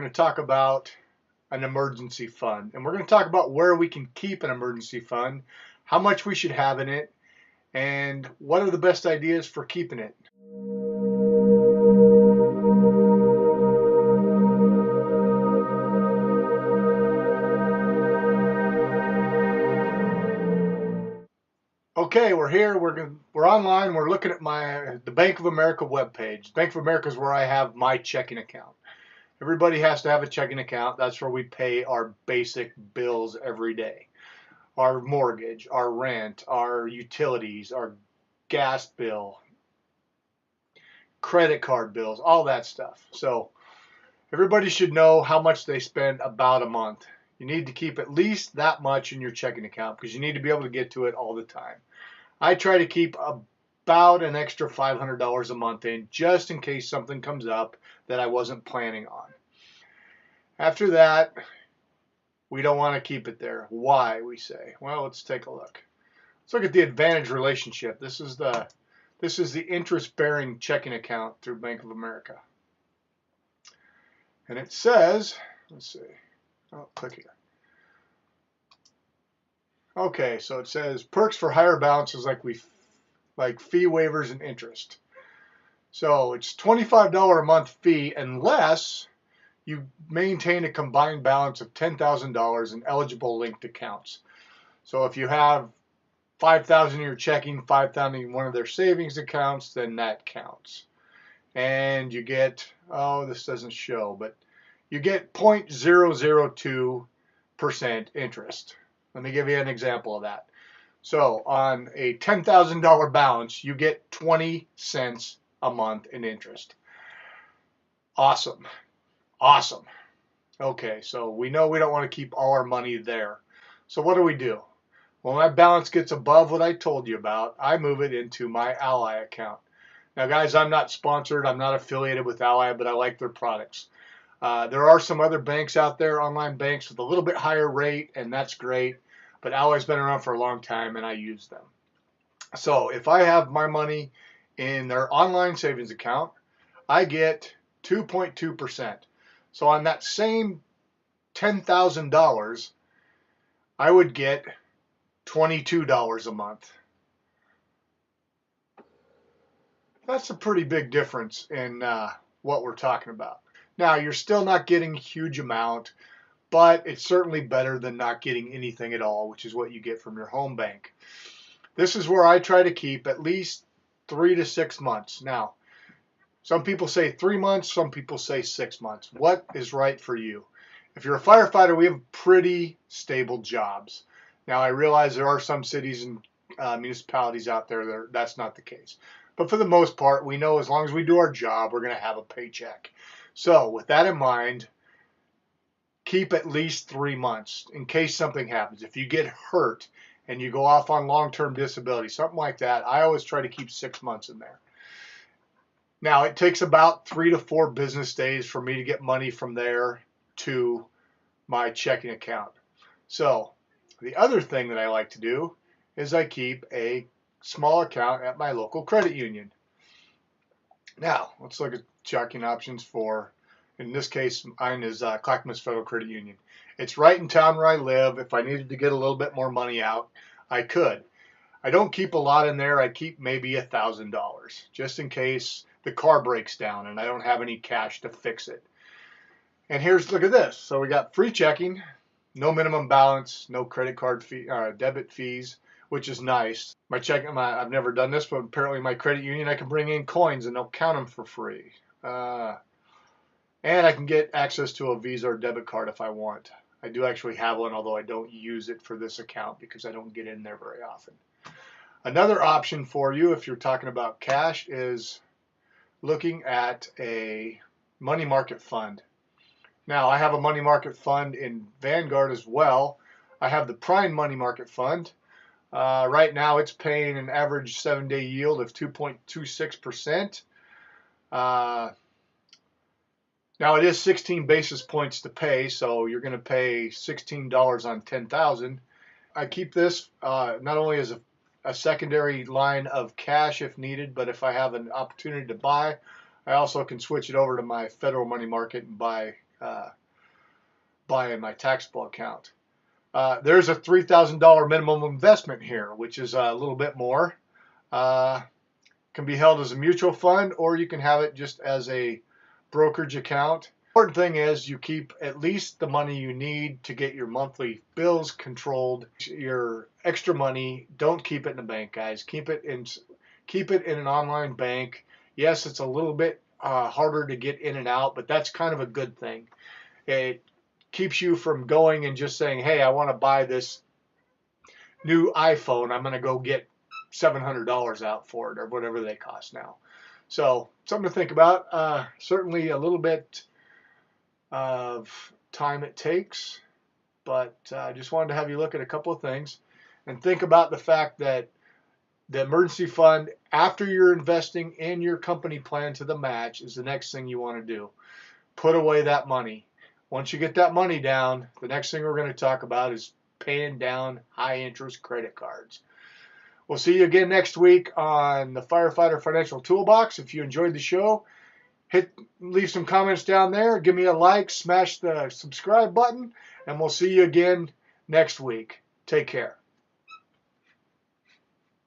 to talk about an emergency fund. And we're going to talk about where we can keep an emergency fund, how much we should have in it, and what are the best ideas for keeping it. Okay, we're here. We're online. We're looking at the Bank of America webpage. Bank of America is where I have my checking account. Everybody has to have a checking account. That's where we pay our basic bills every day. Our mortgage, our rent, our utilities, our gas bill, credit card bills, all that stuff. So everybody should know how much they spend about a month. You need to keep at least that much in your checking account because you need to be able to get to it all the time. I try to keep about an extra $500 a month in just in case something comes up that I wasn't planning on. After that, we don't want to keep it there. Why, we say? Well, let's take a look. Let's look at the advantage relationship. This is the interest-bearing checking account through Bank of America. And it says, let's see. Oh, click here. Okay, so it says perks for higher balances like fee waivers and interest. So it's $25 a month fee unless you maintain a combined balance of $10,000 in eligible linked accounts. So if you have $5,000 in your checking, $5,000 in one of their savings accounts, then that counts. And you get, oh, this doesn't show, but you get 0.002% interest. Let me give you an example of that. So on a $10,000 balance, you get 20 cents a month in interest. Awesome. Awesome. Okay, so we know we don't want to keep all our money there. So what do? When my balance gets above what I told you about, I move it into my Ally account. Now, guys, I'm not sponsored. I'm not affiliated with Ally, but I like their products. There are some other banks out there, online banks with a little bit higher rate, and that's great. But Ally's been around for a long time, and I use them. So if I have my money in their online savings account, I get 2.2%. So on that same $10,000, I would get $22 a month. That's a pretty big difference in what we're talking about. Now, you're still not getting a huge amount, but it's certainly better than not getting anything at all, which is what you get from your home bank. This is where I try to keep at least 3 to 6 months. Now, some people say 3 months, some people say 6 months. What is right for you? If you're a firefighter, we have pretty stable jobs. Now, I realize there are some cities and municipalities out there that's not the case. But for the most part, we know as long as we do our job, we're going to have a paycheck. So with that in mind, keep at least 3 months in case something happens. If you get hurt and you go off on long-term disability, something like that, I always try to keep 6 months in there. Now, it takes about 3 to 4 business days for me to get money from there to my checking account. So the other thing that I like to do is I keep a small account at my local credit union. Now, let's look at checking options for, in this case, mine is Clackamas Federal Credit Union. It's right in town where I live. If I needed to get a little bit more money out, I could. I don't keep a lot in there. I keep maybe $1,000 just in case the car breaks down and I don't have any cash to fix it. And look at this. So we got free checking, no minimum balance, no credit card fee, debit fees, which is nice. I've never done this, but apparently my credit union, I can bring in coins and they'll count them for free. And I can get access to a Visa or debit card if I want. I do actually have one, although I don't use it for this account because I don't get in there very often. Another option for you, if you're talking about cash, is looking at a money market fund. Now, I have a money market fund in Vanguard as well. I have the Prime Money Market Fund. Right now, it's paying an average 7-day yield of 2.26%. Now, it is 16 basis points to pay, so you're going to pay $16 on $10,000. I keep this not only as a secondary line of cash if needed, but if I have an opportunity to buy, I also can switch it over to my federal money market and buy buy in my taxable account. There's a $3,000 minimum investment here, which is a little bit more. Can be held as a mutual fund, or you can have it just as a brokerage account. The important thing is you keep at least the money you need to get your monthly bills controlled. Your extra money, don't keep it in the bank, guys. Keep it in an online bank. Yes, it's a little bit harder to get in and out, but that's kind of a good thing. It keeps you from going and just saying, hey, I want to buy this new iPhone. I'm going to go get $700 out for it, or whatever they cost now. So something to think about. Certainly a little bit of time it takes, but I just wanted to have you look at a couple of things and think about the fact that the emergency fund, after you're investing in your company plan to the match, is the next thing you want to do. Put away that money. Once you get that money down, the next thing we're going to talk about is paying down high interest credit cards. We'll see you again next week on the Firefighter Financial Toolbox. If you enjoyed the show, leave some comments down there. Give me a like, smash the subscribe button, and we'll see you again next week. Take care.